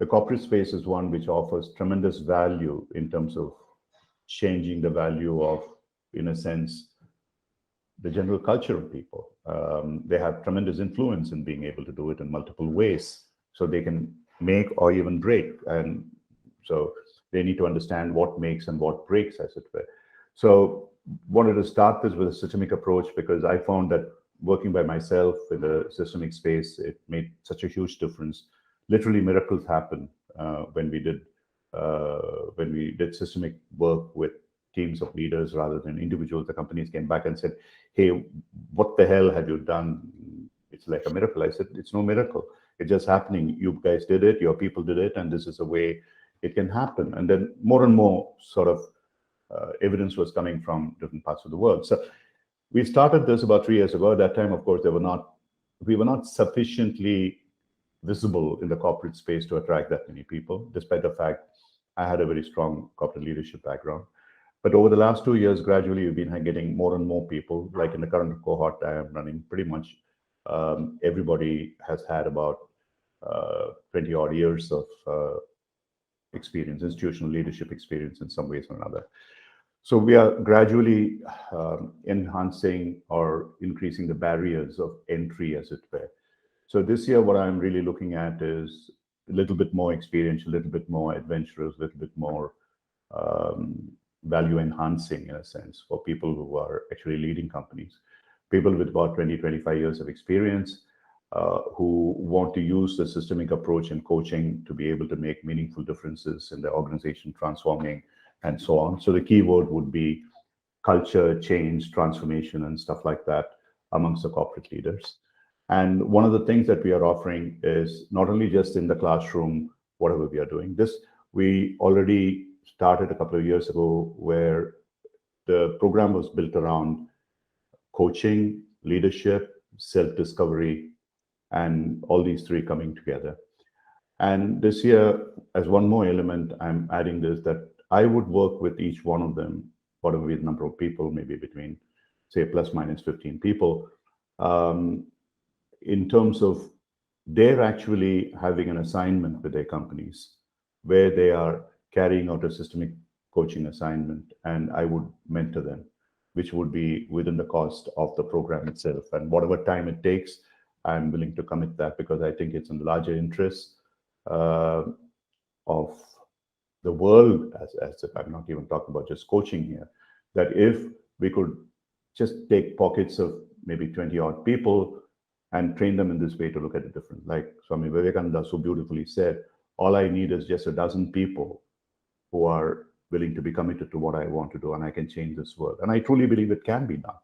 the corporate space is one which offers tremendous value in terms of changing the value of, in a sense, the general culture of people. They have tremendous influence in being able to do it in multiple ways. So they can make or even break. And so they need to understand what makes and what breaks, as it were. So wanted to start this with a systemic approach because I found that working by myself in the systemic space, it made such a huge difference. Literally miracles happen when we did systemic work with teams of leaders rather than individuals. The companies came back and said, hey, what the hell have you done? It's like a miracle. I said, it's no miracle. It's just happening. You guys did it, your people did it, and this is a way it can happen. And then more and more sort of evidence was coming from different parts of the world. So we started this about 3 years ago. At that time, of course, we were not sufficiently visible in the corporate space to attract that many people, despite the fact I had a very strong corporate leadership background. But over the last 2 years, gradually, we've been getting more and more people. Like in the current cohort I am running, pretty much everybody has had about 20 odd years of experience, institutional leadership experience in some ways or another. So we are gradually enhancing or increasing the barriers of entry, as it were. So this year, what I'm really looking at is a little bit more experiential, a little bit more adventurous, a little bit more value enhancing, in a sense, for people who are actually leading companies. People with about 20, 25 years of experience who want to use the systemic approach in coaching to be able to make meaningful differences in the organization, transforming and so on. So the key word would be culture, change, transformation, and stuff like that amongst the corporate leaders. And one of the things that we are offering is not only just in the classroom, whatever we are doing. This, we already started a couple of years ago where the program was built around coaching, leadership, self-discovery, and all these three coming together. And this year, as one more element, I'm adding this, that I would work with each one of them, whatever the number of people, maybe between, say, plus minus 15 people, in terms of they're actually having an assignment with their companies where they are carrying out a systemic coaching assignment, and I would mentor them, which would be within the cost of the program itself. And whatever time it takes, I'm willing to commit that because I think it's in the larger interest of the world, as if I'm not even talking about just coaching here, that if we could just take pockets of maybe 20 odd people and train them in this way to look at it different. Like Swami Vivekananda so beautifully said, all I need is just a dozen people who are willing to be committed to what I want to do, and I can change this world. And I truly believe it can be done.